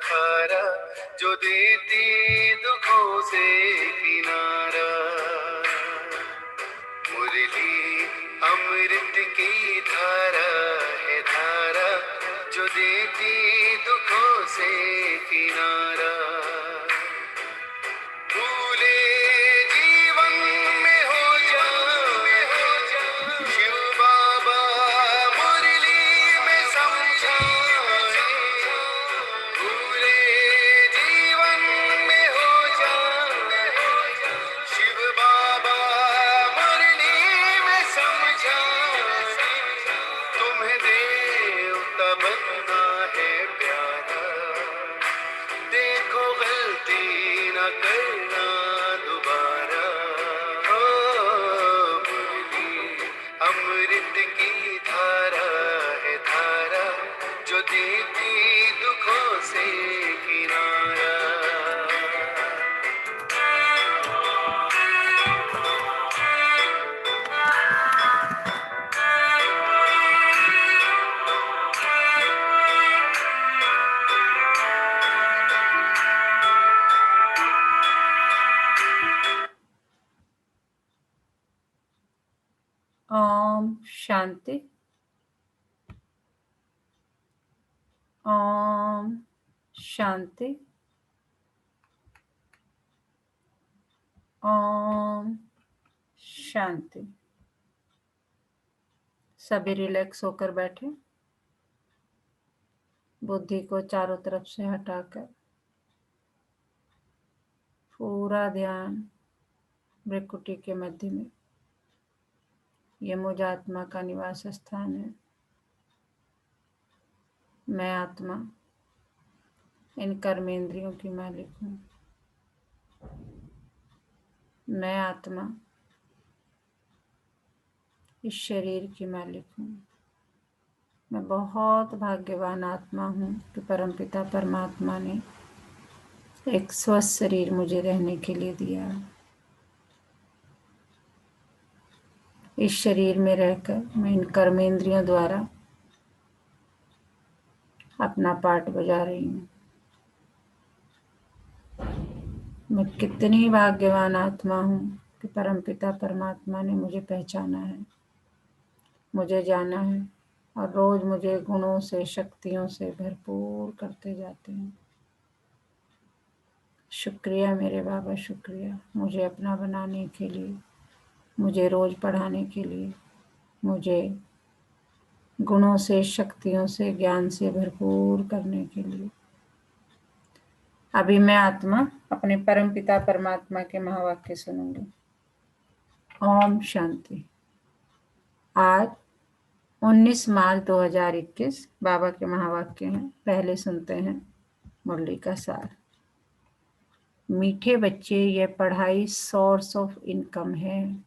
धारा जो देती दुखों से किनारा। मुरली अमृत की धारा है धारा जो देती दुखों से किनारा। भूले जीवन में हो जा शिव बाबा मुरली में समझाए। भूले जीवन में हो जा शिव बाबा मुरली में समझाए। तुम्हें देवता बनना है प्यारा, देखो गलती न करना दोबारा। ओ मुरली अमृत की धारा है धारा जो देती दुखों से किनारा। ओम शांति। ओम शांति। ओम शांति। सभी रिलैक्स होकर बैठे, बुद्धि को चारों तरफ से हटाकर पूरा ध्यान भ्रिकुटी के मध्य में। ये मुझ आत्मा का निवास स्थान है। मैं आत्मा इन कर्मेंद्रियों की मालिक हूँ। मैं आत्मा इस शरीर की मालिक हूँ। मैं बहुत भाग्यवान आत्मा हूँ कि परमपिता परमात्मा ने एक स्वस्थ शरीर मुझे रहने के लिए दिया। इस शरीर में रहकर मैं इन कर्मेंद्रियों द्वारा अपना पार्ट बजा रही हूँ। मैं कितनी भाग्यवान आत्मा हूँ कि परमपिता परमात्मा ने मुझे पहचाना है, मुझे जाना है और रोज मुझे गुणों से शक्तियों से भरपूर करते जाते हैं। शुक्रिया मेरे बाबा, शुक्रिया मुझे अपना बनाने के लिए, मुझे रोज पढ़ाने के लिए, मुझे गुणों से शक्तियों से ज्ञान से भरपूर करने के लिए। अभी मैं आत्मा अपने परमपिता परमात्मा के महावाक्य सुनूंगी। ओम शांति। आज 19 मार्च 2021 बाबा के महावाक्य हैं। पहले सुनते हैं मुरली का सार। मीठे बच्चे, यह पढ़ाई सोर्स ऑफ इनकम है।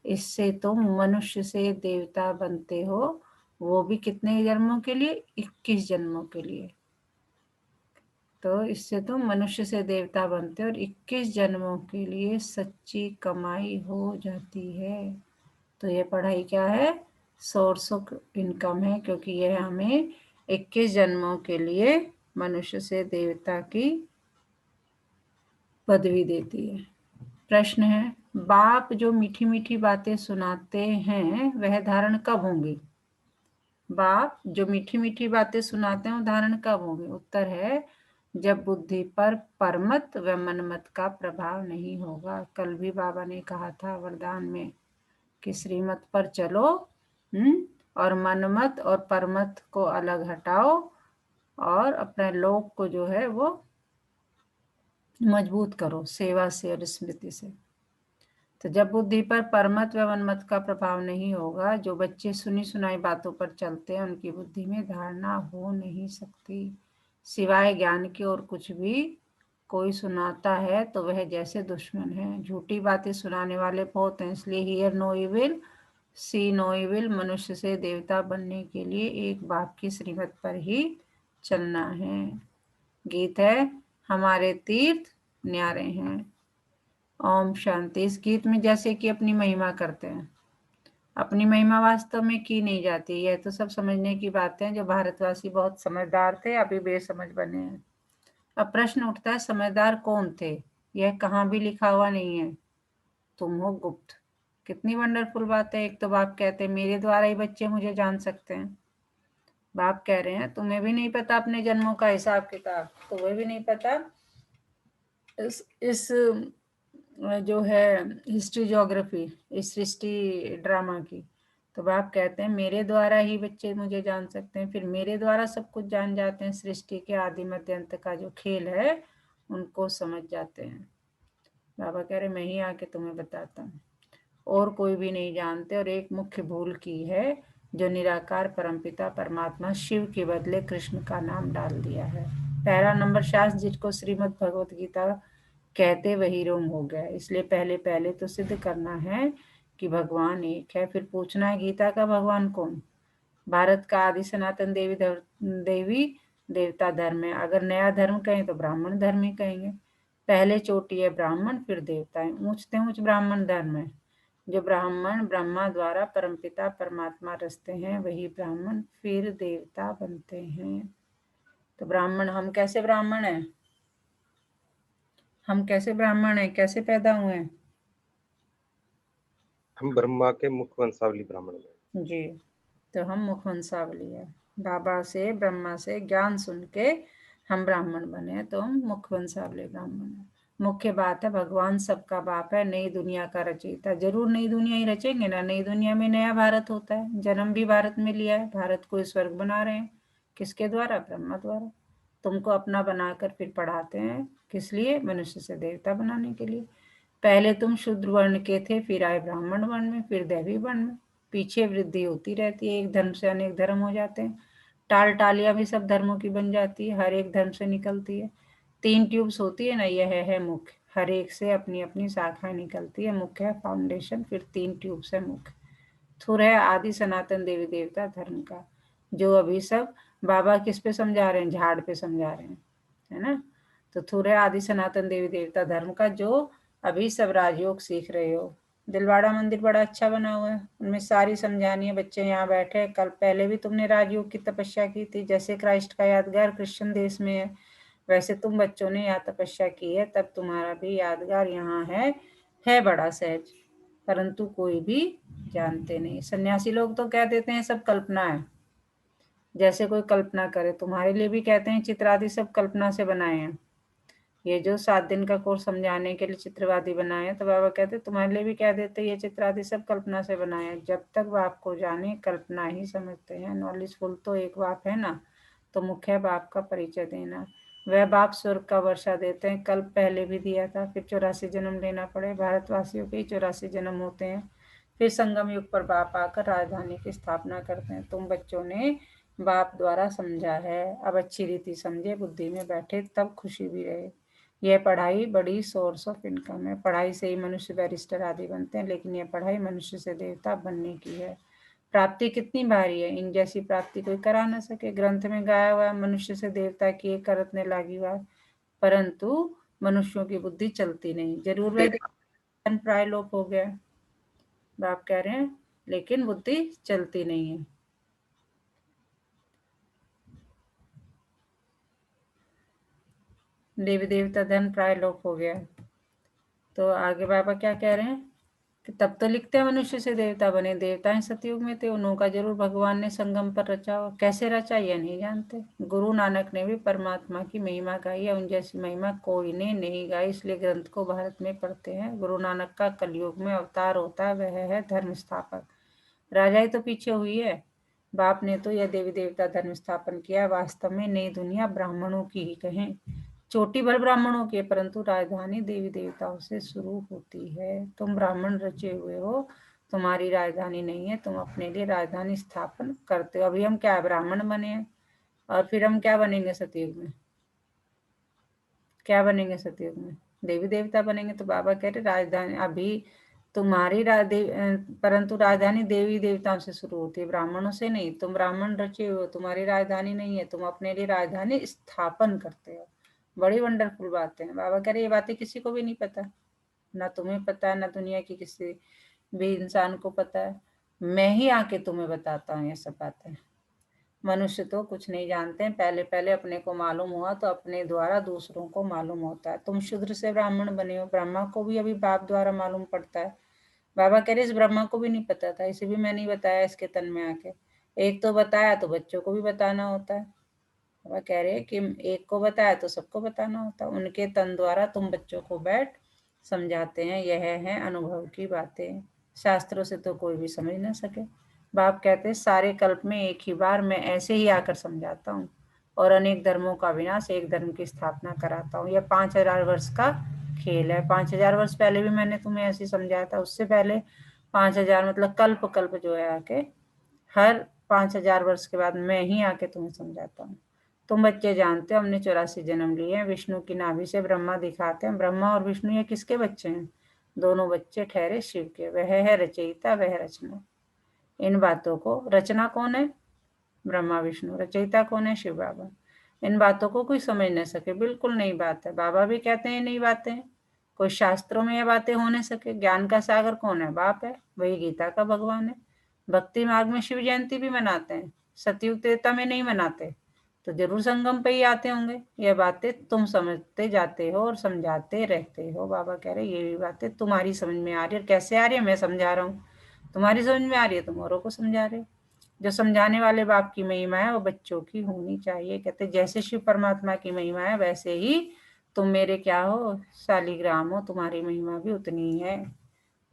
इससे तुम मनुष्य से देवता बनते हो, वो भी कितने जन्मों के लिए? 21 जन्मों के लिए। तो इससे तुम मनुष्य से देवता बनते हो और 21 जन्मों के लिए सच्ची कमाई हो जाती है। तो ये पढ़ाई क्या है? सोर्स ऑफ इनकम है, क्योंकि यह हमें 21 जन्मों के लिए मनुष्य से देवता की पदवी देती है। प्रश्न है, बाप जो मीठी मीठी बातें सुनाते हैं वह धारण कब होंगी? बाप जो मीठी मीठी बातें सुनाते हैं वो धारण कब होंगे? उत्तर है, जब बुद्धि पर परमत व मनमत का प्रभाव नहीं होगा। कल भी बाबा ने कहा था वरदान में कि श्रीमत पर चलो और मनमत और परमत को अलग हटाओ और अपने लोक को जो है वो मजबूत करो सेवा से और स्मृति से। तो जब बुद्धि पर परमत व मनमत का प्रभाव नहीं होगा, जो बच्चे सुनी सुनाई बातों पर चलते हैं उनकी बुद्धि में धारणा हो नहीं सकती। सिवाय ज्ञान के और कुछ भी कोई सुनाता है तो वह जैसे दुश्मन है। झूठी बातें सुनाने वाले बहुत हैं, इसलिए hear no evil see no evil. मनुष्य से देवता बनने के लिए एक बाप की श्रीमत पर ही चलना है। गीत है, हमारे तीर्थ न्यारे हैं। ओम शांति। इस गीत में जैसे कि अपनी महिमा करते हैं, अपनी महिमा वास्तव में की नहीं जाती। यह तो सब समझने की बातें हैं। जो भारतवासी बहुत समझदार थे अभी बेसमझ बने हैं। अब प्रश्न उठता है, समझदार कौन थे? यह कहाँ भी लिखा हुआ नहीं है। तुम हो गुप्त। कितनी वंडरफुल बात है। एक तो बाप कहते हैं मेरे द्वारा ही बच्चे मुझे जान सकते हैं। बाप कह रहे हैं तुम्हें भी नहीं पता अपने जन्मों का हिसाब किताब, तुम्हें भी नहीं पता इस जो है हिस्ट्री ज्योग्राफी, इस सृष्टि ड्रामा की। तो बाप कहते हैं मेरे द्वारा ही बच्चे मुझे जान सकते हैं, फिर मेरे द्वारा सब कुछ जान जाते हैं। सृष्टि के आदि मध्य अंत का जो खेल है उनको समझ जाते हैं। बाबा कह रहे मैं ही आके तुम्हें बताता हूँ, और कोई भी नहीं जानते। और एक मुख्य भूल की है जो निराकार परमपिता परमात्मा शिव के बदले कृष्ण का नाम डाल दिया है। पहला नंबर शास्त्र जिसको श्रीमद् भगवत गीता कहते वही रोम हो गया। इसलिए पहले पहले तो सिद्ध करना है कि भगवान एक है, फिर पूछना है गीता का भगवान कौन। भारत का आदि सनातन देवी देवता धर्म है। अगर नया धर्म कहें तो ब्राह्मण धर्म ही कहेंगे। पहले चोटी है ब्राह्मण, फिर देवता है। ऊंचते ऊंच ब्राह्मण धर्म है। जो ब्राह्मण ब्रह्मा द्वारा परमपिता परमात्मा रचते हैं वही ब्राह्मण फिर देवता बनते हैं। तो ब्राह्मण हम कैसे ब्राह्मण हैं? हम कैसे ब्राह्मण हैं, कैसे पैदा हुए हैं? हम ब्रह्मा के मुख वंशावली ब्राह्मण में। जी, तो हम मुख वंशावली है। बाबा से ब्रह्मा से ज्ञान सुन के हम ब्राह्मण बने, तो हम मुख वंशावली ब्राह्मण है। मुख्य बात है भगवान सबका बाप है, नई दुनिया का रचयिता। जरूर नई दुनिया ही रचेंगे ना। नई दुनिया में नया भारत होता है। जन्म भी भारत में लिया है, भारत को स्वर्ग बना रहे हैं। किसके द्वारा? ब्रह्मा द्वारा। तुमको अपना बनाकर फिर पढ़ाते हैं, किस लिए? मनुष्य से देवता बनाने के लिए। पहले तुम शूद्र वर्ण के थे, फिर आए ब्राह्मण वर्ण में, फिर दैवी वर्ण में। पीछे वृद्धि होती रहती है, एक धर्म से अनेक धर्म हो जाते हैं। टाल टालियां भी सब धर्मों की बन जाती है, हर एक धर्म से निकलती है। 3 ट्यूब्स होती है ना, यह है मुख्य। हर एक से अपनी अपनी शाखाएं निकलती है। मुख्य है फाउंडेशन, फिर 3 ट्यूब्स है मुख्य। थुर है आदि सनातन देवी देवता धर्म का, जो अभी सब बाबा किस पे समझा रहे हैं? झाड़ पे समझा रहे हैं, है ना। तो थुर है आदि सनातन देवी देवता धर्म का, जो अभी सब राजयोग सीख रहे हो। दिलवाड़ा मंदिर बड़ा अच्छा बना हुआ है, उनमें सारी समझानी है। बच्चे यहाँ बैठे, कल पहले भी तुमने राजयोग की तपस्या की थी। जैसे क्राइस्ट का यादगार क्रिश्चियन देश में है, वैसे तुम बच्चों ने यहाँ तपस्या की है, तब तुम्हारा भी यादगार यहाँ है बड़ा सहज, परंतु कोई भी जानते नहीं। सन्यासी लोग तो कह देते हैं सब कल्पना है, जैसे कोई कल्पना करे। तुम्हारे लिए भी कहते हैं चित्रादि सब कल्पना से बनाए हैं। ये जो 7 दिन का कोर्स समझाने के लिए चित्रवादी बनाए हैं, तो बाबा कहते तुम्हारे लिए भी कह देते ये चित्रादि सब कल्पना से बनाए हैं। जब तक बाप को जाने कल्पना ही समझते हैं। नॉलेजफुल तो एक बाप है ना, तो मुख्य बाप का परिचय देना। वह बाप स्वर्ग का वर्षा देते हैं, कल पहले भी दिया था, फिर 84 जन्म लेना पड़े। भारतवासियों के 84 जन्म होते हैं। फिर संगम युग पर बाप आकर राजधानी की स्थापना करते हैं। तुम बच्चों ने बाप द्वारा समझा है, अब अच्छी रीति समझे, बुद्धि में बैठे, तब खुशी भी रहे। यह पढ़ाई बड़ी सोर्स ऑफ इनकम है। पढ़ाई से ही मनुष्य बैरिस्टर आदि बनते हैं, लेकिन यह पढ़ाई मनुष्य से देवता बनने की है। प्राप्ति कितनी भारी है, इन जैसी प्राप्ति कोई करा न सके। ग्रंथ में गाया हुआ मनुष्य से देवता की एक करतने लागी बात, परंतु मनुष्यों की बुद्धि चलती नहीं। जरूर वह प्राय लोप हो गया, बाप कह रहे हैं, लेकिन बुद्धि चलती नहीं है। देवी देवता धन प्राय लोप हो गया। तो आगे बाबा क्या कह रहे हैं कि तब तो लिखते हैं मनुष्य से देवता बने। देवताएं सतयुग में थे, उन्हों का जरूर भगवान ने संगम पर रचा हो। कैसे रचा यह नहीं जानते। गुरु नानक ने भी परमात्मा की महिमा गाई है, उन जैसी महिमा कोई ने नहीं गाई, इसलिए ग्रंथ को भारत में पढ़ते हैं। गुरु नानक का कलयुग में अवतार होता है, वह है धर्म स्थापक। राजाई तो पीछे हुई है, बाप ने तो यह देवी देवता धर्म स्थापन किया। वास्तव में नई दुनिया ब्राह्मणों की ही कहें, चोटी भर ब्राह्मणों की, परंतु राजधानी देवी देवताओं से शुरू होती है। तुम ब्राह्मण रचे हुए हो, तुम्हारी राजधानी नहीं है, तुम अपने लिए राजधानी स्थापन करते हो। अभी हम क्या ब्राह्मण बने हैं, और फिर हम क्या बनेंगे सतयुग में? क्या बनेंगे सतयुग में? देवी देवता बनेंगे। तो बाबा कह रहे राजधानी अभी तुम्हारी परंतु राजधानी देवी देवताओं से शुरू होती है, ब्राह्मणों से नहीं। तुम ब्राह्मण रचे हो, तुम्हारी राजधानी नहीं है, तुम अपने लिए राजधानी स्थापन करते हो। बड़ी वंडरफुल बातें हैं। बाबा कह रहे ये बातें किसी को भी नहीं पता, ना तुम्हें पता है, ना दुनिया की किसी भी इंसान को पता है। मैं ही आके तुम्हें बताता हूँ ये सब बातें। मनुष्य तो कुछ नहीं जानते हैं, पहले पहले अपने को मालूम हुआ तो अपने द्वारा दूसरों को मालूम होता है। तुम शूद्र से ब्राह्मण बने हो, ब्रह्मा को भी अभी बाप द्वारा मालूम पड़ता है। बाबा कह रहे इस ब्रह्मा को भी नहीं पता था, इसे भी मैंने बताया इसके तन में आके। एक तो बताया तो बच्चों को भी बताना होता है। बाबा कह रहे कि एक को बताया तो सबको बताना होता है। उनके तन द्वारा तुम बच्चों को बैठ समझाते हैं, यह है अनुभव की बातें, शास्त्रों से तो कोई भी समझ ना सके। बाप कहते हैं सारे कल्प में एक ही बार मैं ऐसे ही आकर समझाता हूँ और अनेक धर्मों का विनाश, एक धर्म की स्थापना कराता हूँ। यह 5000 वर्ष का खेल है। 5000 वर्ष पहले भी मैंने तुम्हें ऐसे समझाया था, उससे पहले 5000 मतलब कल्प कल्प जो है आके हर 5000 वर्ष के बाद मैं ही आके तुम्हें समझाता हूँ। तुम बच्चे जानते हो हमने 84 जन्म लिए हैं, विष्णु की नाभि से ब्रह्मा दिखाते हैं। ब्रह्मा और विष्णु ये किसके बच्चे हैं? दोनों बच्चे ठहरे शिव के। वह है रचयिता, वह रचना। इन बातों को रचना कौन है? ब्रह्मा विष्णु। रचयिता कौन है? शिव बाबा। इन बातों को कोई समझ न सके, बिल्कुल नई बात है। बाबा भी कहते हैं नई बातें हैं, कोई शास्त्रों में ये बातें हो न सके। ज्ञान का सागर कौन है? बाप है, वही गीता का भगवान है। भक्ति मार्ग में शिव जयंती भी मनाते हैं, सतयुग त्रेता में नहीं मनाते, तो जरूर संगम पे ही आते होंगे। यह बातें तुम समझते जाते हो और समझाते रहते हो। बाबा कह रहे ये भी बातें तुम्हारी समझ में आ रही है। कैसे आ रही है? मैं समझा रहा हूँ, तुम्हारी समझ में आ रही है, तुम औरों को समझा रहे हो। जो समझाने वाले बाप की महिमा है वो बच्चों की होनी चाहिए। कहते जैसे शिव परमात्मा की महिमा है वैसे ही तुम मेरे क्या हो? शालिग्राम हो, तुम्हारी महिमा भी उतनी ही है।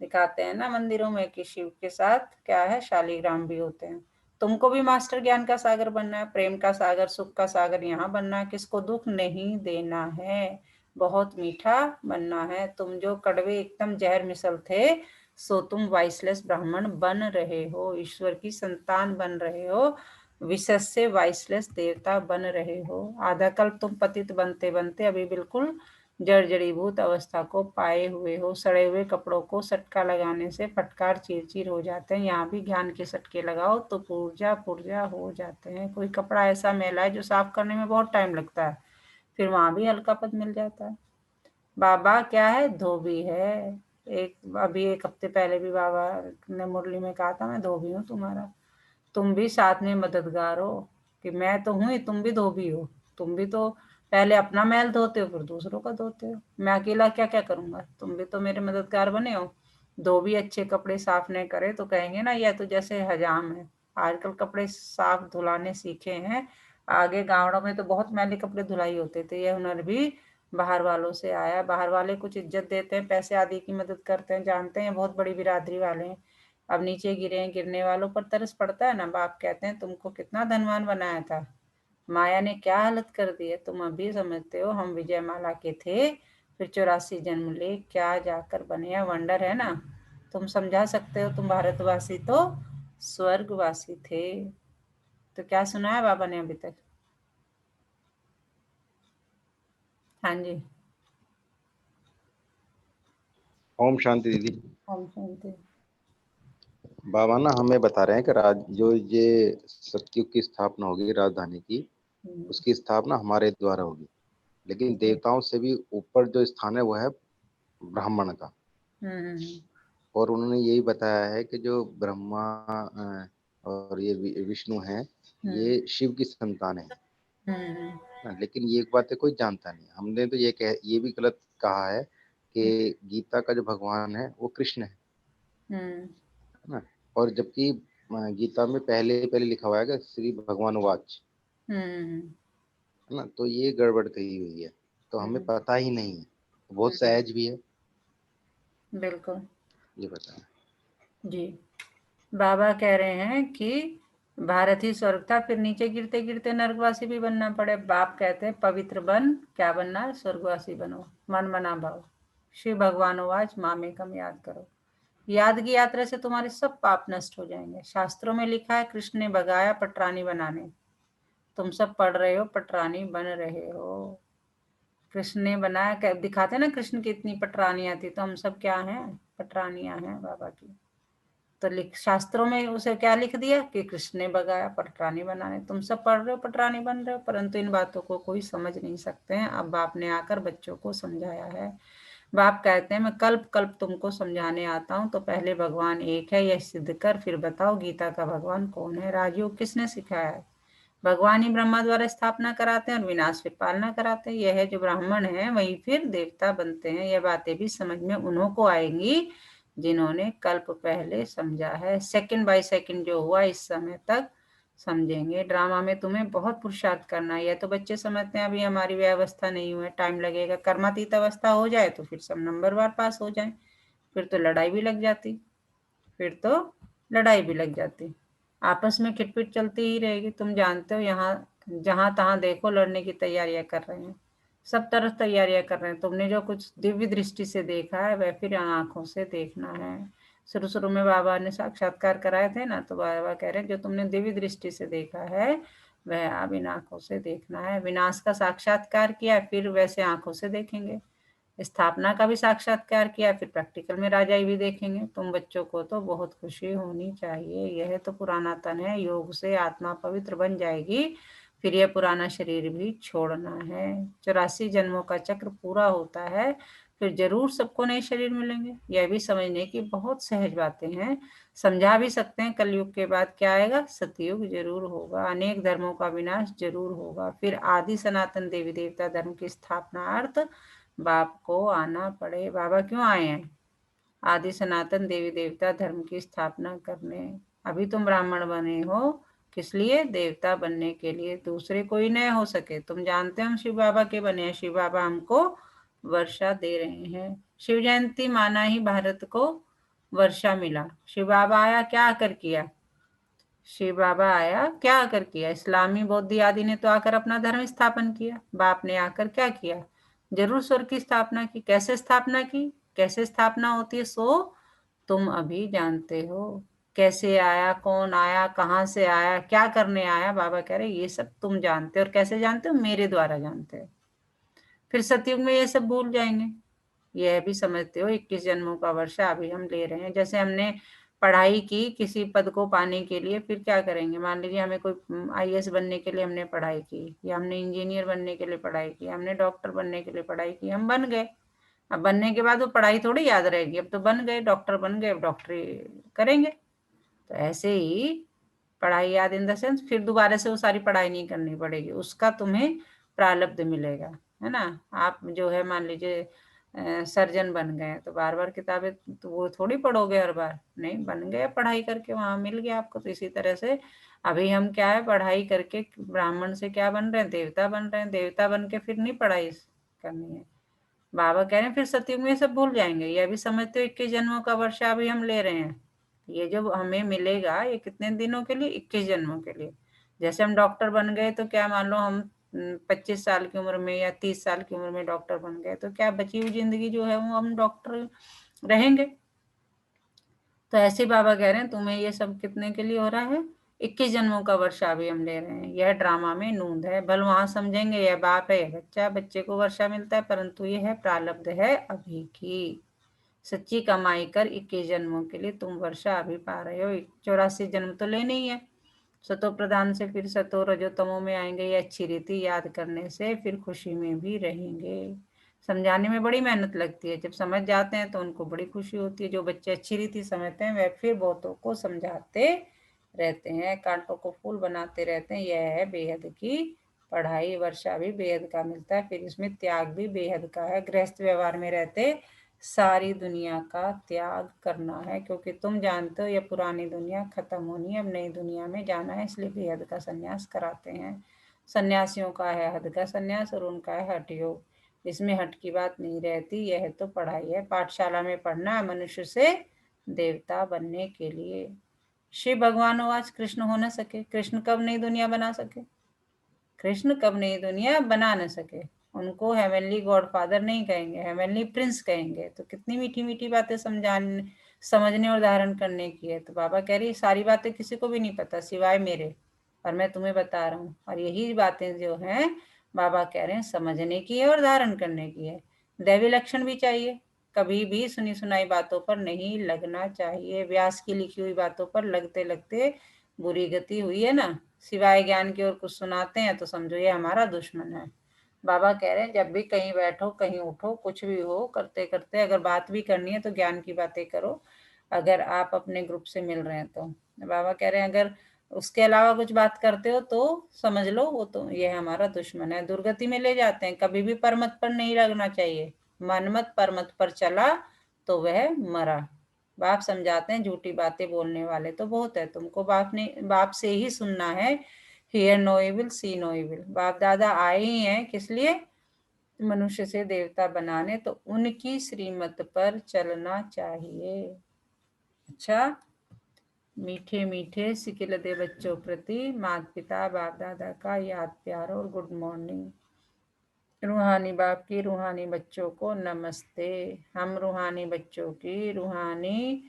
दिखाते हैं ना मंदिरों में कि शिव के साथ क्या है? शालिग्राम भी होते हैं। तुमको भी मास्टर ज्ञान का सागर बनना है, प्रेम का सागर, सुख का सागर यहाँ बनना है। किसको दुख नहीं देना है, बहुत मीठा बनना है। तुम जो कड़वे एकदम जहर मिसल थे, सो तुम वाइसलेस ब्राह्मण बन रहे हो, ईश्वर की संतान बन रहे हो, विशेष से वाइसलेस देवता बन रहे हो। आधा कल्प तुम पतित बनते बनते अभी बिल्कुल जड़ जड़ीभूत अवस्था को पाए हुए हो। सड़े हुए कपड़ों को सटका लगाने से फटकार चीर हो जाते हैं, यहाँ भी ज्ञान के सटके लगाओ तो पुर्जा पुर्जा हो जाते हैं। कोई कपड़ा ऐसा मैला है जो साफ करने में बहुत टाइम लगता है, फिर वहां भी हल्का पद मिल जाता है। बाबा क्या है? धोबी है। अभी एक हफ्ते पहले भी बाबा ने मुरली में कहा था मैं धोबी हूँ तुम्हारा। तुम भी साथ में मददगार हो, कि मैं तो हूँ ही, तुम भी धोबी हो। तुम भी तो पहले अपना मैल धोते हो फिर दूसरों का धोते हो। मैं अकेला क्या क्या करूंगा? तुम भी तो मेरे मददगार बने हो। धोबी अच्छे कपड़े साफ नहीं करे तो कहेंगे ना यह तो जैसे हजाम है। आजकल कपड़े साफ धुलाने सीखे हैं, आगे गाँवों में तो बहुत मैले कपड़े धुलाई होते थे। यह हुनर भी बाहर वालों से आया। बाहर वाले कुछ इज्जत देते हैं, पैसे आदि की मदद करते हैं, जानते हैं बहुत बड़ी बिरादरी वाले हैं। अब नीचे गिरे हैं, गिरने वालों पर तरस पड़ता है ना। बाप कहते हैं तुमको कितना धनवान बनाया था, माया ने क्या हालत कर दी है। तुम अभी समझते हो हम विजयमाला के थे, फिर 84 जन्म ले क्या जाकर बने हैं। वंडर है ना, तुम समझा सकते हो। तुम भारतवासी तो स्वर्गवासी थे। तो क्या सुना है बाबा ने अभी तक? हाँ जी। ओम शांति दीदी। हम सुनते। बाबा ना हमें बता रहे हैं कि जो ये सतयुग की स्थापना होगी राजधानी की, उसकी स्थापना हमारे द्वारा होगी। लेकिन देवताओं से भी ऊपर जो स्थान है वो है ब्राह्मण का। और उन्होंने यही बताया है कि जो ब्रह्मा और ये विष्णु हैं, ये शिव की संतान है। लेकिन ये एक बात है कोई जानता नहीं। हमने तो ये भी गलत कहा है कि गीता का जो भगवान है वो कृष्ण है ना। और जबकि गीता में पहले पहले लिखा हुआ है कि श्री भगवान वाच, है ना। तो ये गड़बड़ कही हुई है, तो हमें पता ही नहीं है। बहुत सहज भी है। बिल्कुल ये बताएं। जी। बाबा कह रहे हैं कि भारत ही स्वर्ग था, फिर नीचे गिरते गिरते नर्कवासी भी बनना पड़े। बाप कहते हैं पवित्र बन, क्या बनना है? स्वर्गवासी बनो, मन मना भाव। शिव भगवान आज मामेकम याद करो। याद की यात्रा से तुम्हारे सब पाप नष्ट हो जाएंगे। शास्त्रों में लिखा है कृष्ण ने भगाया पटरानी बनाने। तुम सब पढ़ रहे हो, पटरानी बन रहे हो। कृष्ण ने बनाया, दिखाते ना कृष्ण की इतनी पटरानियां थी, तो हम सब क्या हैं? पटरानियां हैं बाबा की। तो लिख शास्त्रों में उसे क्या लिख दिया कि कृष्ण ने भगाया पटरानी बनाने। तुम सब पढ़ रहे हो, पटरानी बन रहे हो, परंतु इन बातों को कोई समझ नहीं सकते हैं। अब बाप ने आकर बच्चों को समझाया है। बाप कहते हैं मैं कल्प कल्प तुमको समझाने आता हूँ, तो पहले भगवान एक है यह सिद्ध कर, फिर बताओ गीता का भगवान कौन है। राजयोग किसने सिखाया है? भगवान ही ब्रह्मा द्वारा स्थापना कराते हैं और विनाश फिर पालना कराते हैं। यह है जो ब्राह्मण है वही फिर देवता बनते हैं। यह बातें भी समझ में उन्हों को आएंगी जिन्होंने कल्प पहले समझा है। सेकंड बाय सेकंड जो हुआ इस समय तक समझेंगे। ड्रामा में तुम्हें बहुत पुरुषार्थ करना है। यह तो बच्चे समझते हैं अभी हमारी व्यवस्था नहीं हुई, टाइम लगेगा। कर्मातीत अवस्था हो जाए तो फिर सब नंबरवार पास हो जाए, फिर तो लड़ाई भी लग जाती, आपस में खिटपिट चलती ही रहेगी। तुम जानते हो यहाँ जहां तहां देखो लड़ने की तैयारियां कर रहे हैं, सब तरफ तैयारियां कर रहे हैं। तुमने जो कुछ दिव्य दृष्टि से देखा है वह फिर आंखों से देखना है। शुरू शुरू में बाबा ने साक्षात्कार कराए थे ना, तो बाबा कह रहे हैं जो तुमने दिव्य दृष्टि से देखा है वह अब इन आंखों से देखना है। विनाश का साक्षात्कार किया फिर वैसे आंखों से देखेंगे, स्थापना का भी साक्षात्कार किया फिर प्रैक्टिकल में राजाई भी देखेंगे। तुम बच्चों को तो बहुत खुशी होनी चाहिए। यह तो पुराना तन है, योग से आत्मा पवित्र बन जाएगी, फिर यह पुराना शरीर भी छोड़ना है। 84 जन्मों का चक्र पूरा होता है, फिर जरूर सबको नए शरीर मिलेंगे। यह भी समझने की बहुत सहज बातें हैं, समझा भी सकते हैं। कलयुग के बाद क्या आएगा? सतयुग जरूर होगा, अनेक धर्मों का विनाश जरूर होगा, फिर आदि सनातन देवी देवता धर्म की स्थापनार्थ बाप को आना पड़े। बाबा क्यों आए हैं? आदि सनातन देवी देवता धर्म की स्थापना करने। अभी तुम ब्राह्मण बने हो, किस लिए? देवता बनने के लिए, दूसरे कोई न हो सके। तुम जानते हो हम शिव बाबा के बने हैं, शिव बाबा हमको वर्षा दे रहे हैं। शिव जयंती माना ही भारत को वर्षा मिला। शिव बाबा आया क्या आकर किया? शिव बाबा आया क्या आकर किया? इस्लामी बौद्ध आदि ने तो आकर अपना धर्म स्थापन किया। बाप ने आकर क्या किया? जरूर स्वर्ग की स्थापना की। कैसे स्थापना की? कैसे स्थापना होती है सो तुम अभी जानते हो। कैसे आया, कौन आया, कहाँ से आया, क्या करने आया, बाबा कह रहे ये सब तुम जानते हो। और कैसे जानते हो? मेरे द्वारा जानते हो। फिर सतयुग में ये सब भूल जाएंगे। यह भी समझते हो 21 जन्मों का वर्षा अभी हम ले रहे हैं। जैसे हमने पढ़ाई की किसी पद को पाने के लिए, फिर क्या करेंगे? मान लीजिए हमें कोई आईएएस बनने के लिए हमने पढ़ाई की, या हमने इंजीनियर बनने के लिए पढ़ाई की, हमने डॉक्टर बनने के लिए पढ़ाई की, हम बन गए। अब बनने के बाद वो पढ़ाई थोड़ी याद रहेगी, अब तो बन गए, डॉक्टर बन गए, अब डॉक्टरी करेंगे। तो ऐसे ही पढ़ाई याद इन द सेंस फिर दोबारा से वो सारी पढ़ाई नहीं करनी पड़ेगी, उसका तुम्हें प्रारब्ध मिलेगा, है ना। आप जो है मान लीजिए सर्जन बन गए तो बार बार किताबें तो वो थोड़ी पढ़ोगे हर बार, नहीं, बन गए पढ़ाई करके, वहां मिल गया आपको। तो इसी तरह से अभी हम क्या है, पढ़ाई करके ब्राह्मण से क्या बन रहे हैं? देवता बन रहे हैं। देवता बन के फिर नहीं पढ़ाई करनी है। बाबा कह रहे हैं फिर सतयुग में सब भूल जाएंगे। ये अभी समझते हो 21 जन्मों का वर्षा अभी हम ले रहे हैं। ये जो हमें मिलेगा ये कितने दिनों के लिए? 21 जन्मों के लिए। जैसे हम डॉक्टर बन गए तो क्या, मान लो हम 25 साल की उम्र में या 30 साल की उम्र में डॉक्टर बन गए, तो क्या बची हुई जिंदगी जो है वो हम डॉक्टर रहेंगे। तो ऐसे बाबा कह रहे हैं तुम्हें ये सब कितने के लिए हो रहा है? 21 जन्मों का वर्षा अभी हम ले रहे हैं। यह ड्रामा में नूंद है, भल वहां समझेंगे यह बाप है, यह बच्चा, बच्चे को वर्षा मिलता है, परंतु यह है प्रारब्ध है अभी की। सच्ची कमाई कर 21 जन्मों के लिए तुम वर्षा अभी पा रहे हो। 84 जन्म तो लेने ही है। सतो प्रधान से फिर सतो रजोतमो में आएंगे। ये अच्छी रीति याद करने से फिर खुशी में भी रहेंगे। समझाने में बड़ी मेहनत लगती है, जब समझ जाते हैं तो उनको बड़ी खुशी होती है। जो बच्चे अच्छी रीति समझते हैं वह फिर बहुतों को समझाते रहते हैं, कांटों को फूल बनाते रहते हैं। यह है बेहद की पढ़ाई। वर्षा भी बेहद का मिलता है, फिर इसमें त्याग भी बेहद का है। गृहस्थ व्यवहार में रहते सारी दुनिया का त्याग करना है, क्योंकि तुम जानते हो ये पुरानी दुनिया खत्म होनी है, अब नई दुनिया में जाना है, इसलिए बेहद का संन्यास कराते हैं। सन्यासियों का है हद का संन्यास और उनका है हठ योग। इसमें हट की बात नहीं रहती, यह तो पढ़ाई है। पाठशाला में पढ़ना है मनुष्य से देवता बनने के लिए। शिव भगवान आज कृष्ण हो न सके। कृष्ण कब नई दुनिया बना सके? कृष्ण कब नई दुनिया बना न सके। उनको हेवनली गॉडफादर नहीं कहेंगे, हेवनली प्रिंस कहेंगे। तो कितनी मीठी मीठी बातें समझने और धारण करने की है। तो बाबा कह रही सारी बातें किसी को भी नहीं पता सिवाय मेरे, और मैं तुम्हें बता रहा हूँ। और यही बातें जो हैं बाबा कह रहे हैं समझने की है और धारण करने की है। दैवी लक्षण भी चाहिए, कभी भी सुनी सुनाई बातों पर नहीं लगना चाहिए। व्यास की लिखी हुई बातों पर लगते लगते बुरी गति हुई है ना। सिवाय ज्ञान की ओर कुछ सुनाते हैं तो समझो ये हमारा दुश्मन है। बाबा कह रहे हैं जब भी कहीं बैठो, कहीं उठो, कुछ भी हो, करते करते अगर बात भी करनी है तो ज्ञान की बातें करो, अगर आप अपने ग्रुप से मिल रहे हैं तो। बाबा कह रहे हैं अगर उसके अलावा कुछ बात करते हो तो समझ लो वो तो ये हमारा दुश्मन है, दुर्गति में ले जाते हैं। कभी भी परमत पर नहीं लगना चाहिए। मनमत परमत पर चला तो वह मरा। बाप समझाते हैं झूठी बातें बोलने वाले तो बहुत है, तुमको बाप से ही सुनना है। Hear no evil see no evil. बाप दादा आए ही हैं किस लिए? मनुष्य से देवता बनाने, तो उनकी श्रीमत पर चलना चाहिए। अच्छा, मीठे मीठे सिकिलदे बच्चों प्रति माता पिता बाप दादा का याद प्यार और गुड मॉर्निंग। रूहानी बाप की रूहानी बच्चों को नमस्ते। हम रूहानी बच्चों की रूहानी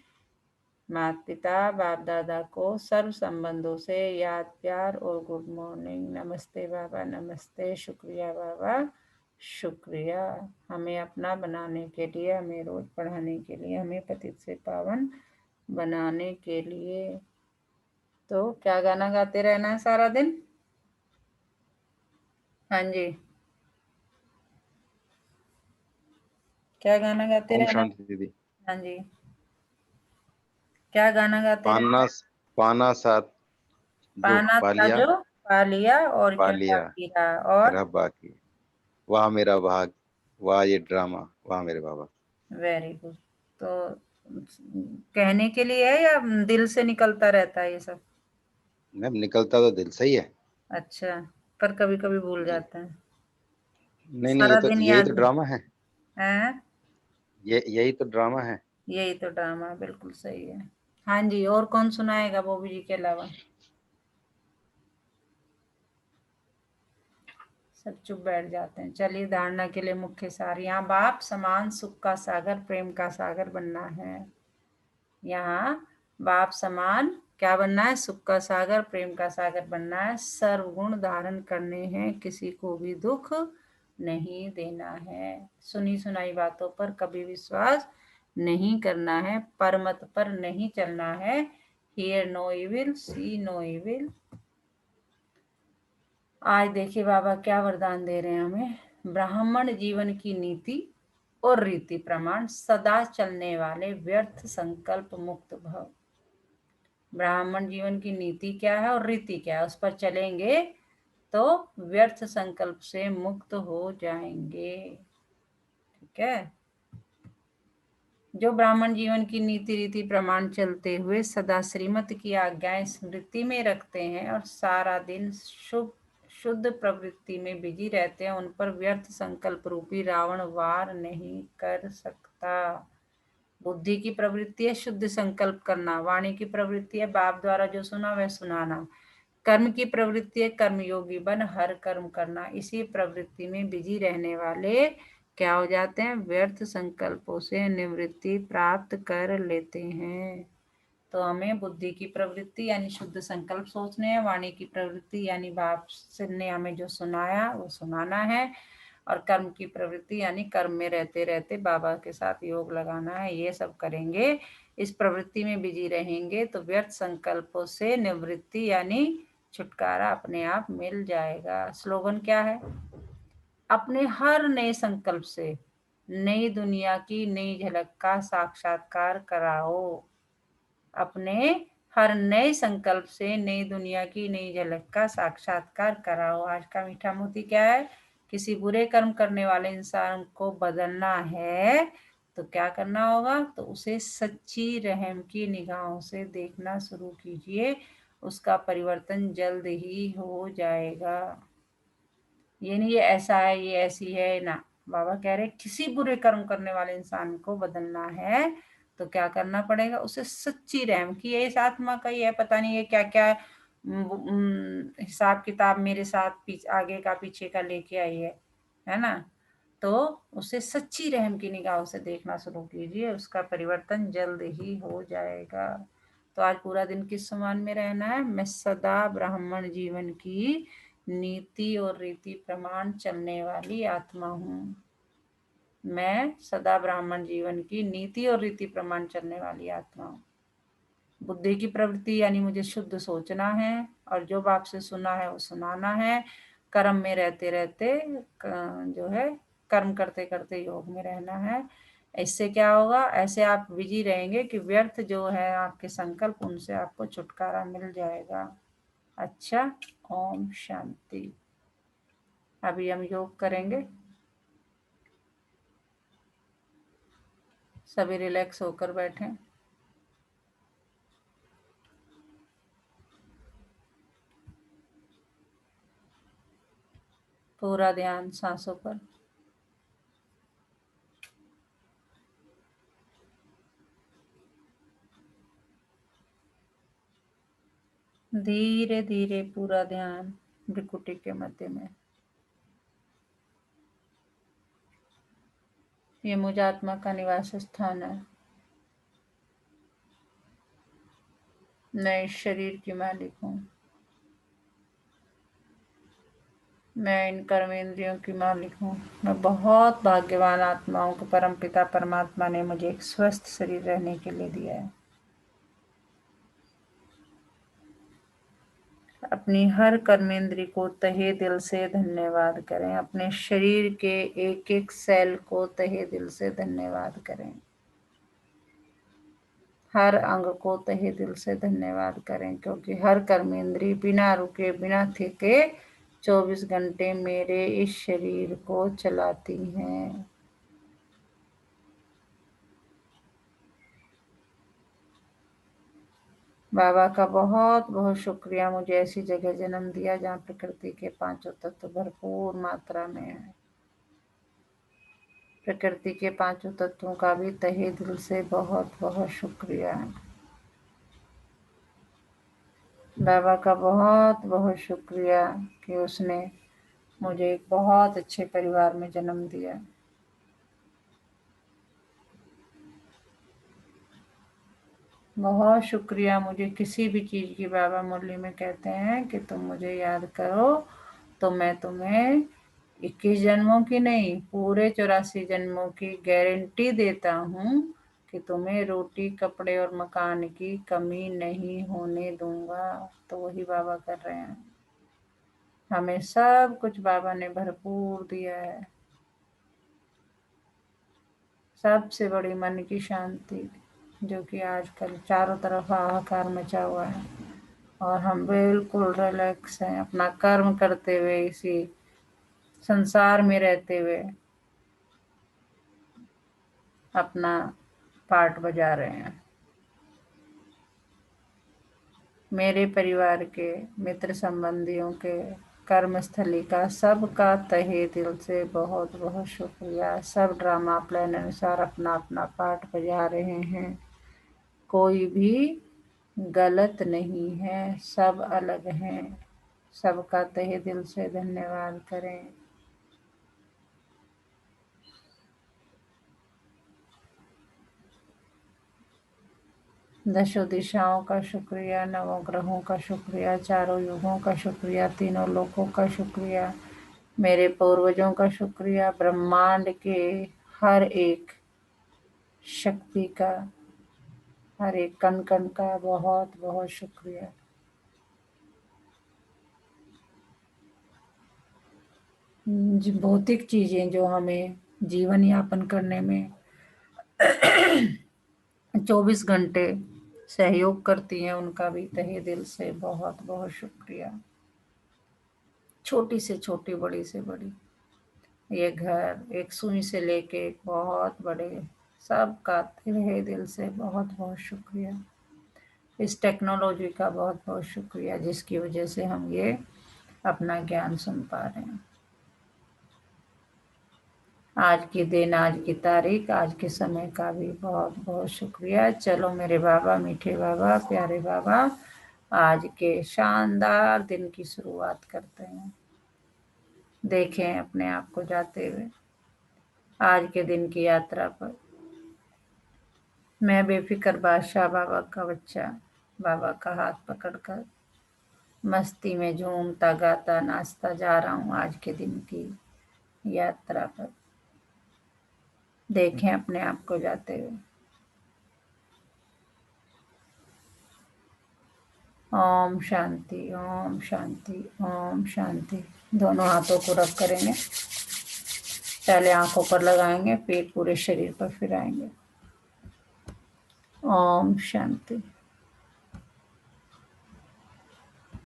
माता पिता बाप दादा को सर्व संबंधों से याद प्यार और गुड मॉर्निंग। नमस्ते बाबा, नमस्ते, शुक्रिया बाबा, शुक्रिया हमें अपना बनाने के लिए, हमें रोज पढ़ाने के लिए, हमें पतित से पावन बनाने के लिए। तो क्या गाना गाते रहना है सारा दिन? हाँ जी, क्या गाना गाते ओम रहना? शांति दीदी। हाँ जी, क्या गाना गाते रहना? पाना पाना साथ जो पाना पा था लिया, जो पा लिया और पा क्या लिया बाकी रहा। और रहा बाकी। वाह मेरा भाग, वाह ये ड्रामा, वाह मेरे बाबा। Very good. तो कहने के लिए है या दिल से निकलता रहता है ये सब? मैम निकलता तो दिल से ही है। अच्छा, पर कभी कभी भूल जी। जाते हैं। नहीं नहीं, सारा दिन यही याद तो ड्रामा है। है। ये यही तो ड्रामा है। यही तो ड्रामा है, बिल्कुल सही है। हाँ जी, और कौन सुनाएगा बॉबी जी के अलावा? सब चुप बैठ जाते हैं। चलिए, धारणा के लिए मुख्य सार। यहाँ बाप समान सुख का सागर, प्रेम का सागर बनना है। यहाँ बाप समान क्या बनना है? सुख का सागर, प्रेम का सागर बनना है। सर्वगुण धारण करने हैं, किसी को भी दुख नहीं देना है। सुनी सुनाई बातों पर कभी विश्वास नहीं करना है। परमत पर नहीं चलना है। Hear no evil, see no evil. आज देखिए बाबा क्या वरदान दे रहे हैं हमें। ब्राह्मण जीवन की नीति और रीति प्रमाण सदा चलने वाले, व्यर्थ संकल्प मुक्त भव। ब्राह्मण जीवन की नीति क्या है और रीति क्या है, उस पर चलेंगे तो व्यर्थ संकल्प से मुक्त हो जाएंगे। ठीक है। जो ब्राह्मण जीवन की नीति रीति प्रमाण चलते हुए सदा श्रीमत की आज्ञाएं स्मृति में रखते हैं और सारा दिन शुद्ध प्रवृत्ति में बिजी रहते हैं, उन पर व्यर्थ संकल्प रूपी रावण वार नहीं कर सकता। बुद्धि की प्रवृत्ति है शुद्ध संकल्प करना, वाणी की प्रवृत्ति है बाप द्वारा जो सुना वह सुनाना, कर्म की प्रवृत्ति है कर्मयोगी बन हर कर्म करना। इसी प्रवृत्ति में बिजी रहने वाले क्या हो जाते हैं? व्यर्थ संकल्पों से निवृत्ति प्राप्त कर लेते हैं। तो हमें बुद्धि की प्रवृत्ति यानी शुद्ध संकल्प सोचने हैं, वाणी की प्रवृत्ति यानी बाप ने हमें जो सुनाया वो सुनाना है, और कर्म की प्रवृत्ति यानी कर्म में रहते रहते बाबा के साथ योग लगाना है। ये सब करेंगे, इस प्रवृत्ति में बिजी रहेंगे तो व्यर्थ संकल्पों से निवृत्ति यानी छुटकारा अपने आप मिल जाएगा। स्लोगन क्या है? अपने हर नए संकल्प से नई दुनिया की नई झलक का साक्षात्कार कराओ। अपने हर नए संकल्प से नई दुनिया की नई झलक का साक्षात्कार कराओ। आज का मीठा मोती क्या है? किसी बुरे कर्म करने वाले इंसान को बदलना है तो क्या करना होगा? तो उसे सच्ची रहम की निगाहों से देखना शुरू कीजिए, उसका परिवर्तन जल्द ही हो जाएगा। ये नहीं ये ऐसा है, ये ऐसी है ना। बाबा कह रहे किसी बुरे कर्म करने वाले इंसान को बदलना है तो क्या करना पड़ेगा? उसे सच्ची रहम की। ये इस आत्मा का ही है, पता नहीं ये क्या क्या हिसाब किताब मेरे साथ आगे का पीछे का लेके आई है ना। तो उसे सच्ची रहम की निगाहों से देखना शुरू कीजिए, उसका परिवर्तन जल्द ही हो जाएगा। तो आज पूरा दिन किस समान में रहना है? मैं सदा ब्राह्मण जीवन की नीति और रीति प्रमाण चलने वाली आत्मा हूँ। मैं सदा ब्राह्मण जीवन की नीति और रीति प्रमाण चलने वाली आत्मा हूँ। बुद्धि की प्रवृत्ति यानी मुझे शुद्ध सोचना है और जो बाप से सुना है वो सुनाना है। कर्म में रहते रहते जो है कर्म करते करते योग में रहना है। इससे क्या होगा? ऐसे आप बिजी रहेंगे कि व्यर्थ जो है आपके संकल्प, उनसे आपको छुटकारा मिल जाएगा। अच्छा, ओम शांति। अभी हम योग करेंगे। सभी रिलैक्स होकर बैठें। पूरा ध्यान सांसों पर। धीरे धीरे पूरा ध्यान भ्रिकुटी के मध्य में। ये मुझ आत्मा का निवास स्थान है। मैं इस शरीर की मालिक हूँ। मैं इन कर्मेंद्रियों की मालिक हूँ। मैं बहुत भाग्यवान आत्माओं को परमपिता परमात्मा ने मुझे एक स्वस्थ शरीर रहने के लिए दिया है। अपनी हर कर्मेंद्री को तहे दिल से धन्यवाद करें। अपने शरीर के एक एक सेल को तहे दिल से धन्यवाद करें। हर अंग को तहे दिल से धन्यवाद करें, क्योंकि हर कर्मेंद्री बिना रुके बिना थके 24 घंटे मेरे इस शरीर को चलाती हैं। बाबा का बहुत बहुत शुक्रिया, मुझे ऐसी जगह जन्म दिया जहाँ प्रकृति के पांचों तत्व भरपूर मात्रा में है। प्रकृति के पांचों तत्वों का भी तहे दिल से बहुत बहुत शुक्रिया। बाबा का बहुत बहुत शुक्रिया कि उसने मुझे एक बहुत अच्छे परिवार में जन्म दिया। बहुत शुक्रिया, मुझे किसी भी चीज़ की बाबा मुरली में कहते हैं कि तुम मुझे याद करो तो मैं तुम्हें 21 जन्मों की नहीं, पूरे 84 जन्मों की गारंटी देता हूँ कि तुम्हें रोटी कपड़े और मकान की कमी नहीं होने दूंगा। तो वही बाबा कर रहे हैं। हमें सब कुछ बाबा ने भरपूर दिया है। सबसे बड़ी मन की शांति, जो कि आजकल चारों तरफ हाहाकार मचा हुआ है, और हम बिल्कुल रिलैक्स हैं अपना कर्म करते हुए, इसी संसार में रहते हुए अपना पार्ट बजा रहे हैं। मेरे परिवार के मित्र संबंधियों के कर्मस्थली का सबका तहे दिल से बहुत बहुत शुक्रिया। सब ड्रामा प्लान अनुसार अपना अपना पार्ट बजा रहे हैं। कोई भी गलत नहीं है, सब अलग हैं। सबका तहे दिल से धन्यवाद करें। दशों दिशाओं का शुक्रिया, नवों ग्रहों का शुक्रिया, चारों युगों का शुक्रिया, तीनों लोकों का शुक्रिया, मेरे पूर्वजों का शुक्रिया, ब्रह्मांड के हर एक शक्ति का, हर एक कण कण का बहुत बहुत शुक्रिया। भौतिक चीजें जो हमें जीवन यापन करने में 24 घंटे सहयोग करती हैं, उनका भी तहे दिल से बहुत बहुत शुक्रिया। छोटी से छोटी, बड़ी से बड़ी, ये घर, एक सुई से लेके एक बहुत बड़े, सबका तहे दिल से बहुत बहुत शुक्रिया। इस टेक्नोलॉजी का बहुत बहुत शुक्रिया, जिसकी वजह से हम ये अपना ज्ञान सुन पा रहे हैं। आज के दिन, आज की तारीख, आज के समय का भी बहुत बहुत शुक्रिया। चलो मेरे बाबा, मीठे बाबा, प्यारे बाबा, आज के शानदार दिन की शुरुआत करते हैं। देखें अपने आप को जाते हुए आज के दिन की यात्रा पर। मैं बेफिक्र बादशाह, बाबा का बच्चा, बाबा का हाथ पकड़कर मस्ती में झूमता गाता नाचता जा रहा हूँ आज के दिन की यात्रा पर। देखें अपने आप को जाते हुए। ओम शांति, ओम शांति, ओम शांति। दोनों हाथों को रब करेंगे, पहले आंखों पर लगाएंगे, फिर पूरे शरीर पर फिराएंगे। ओम शांति।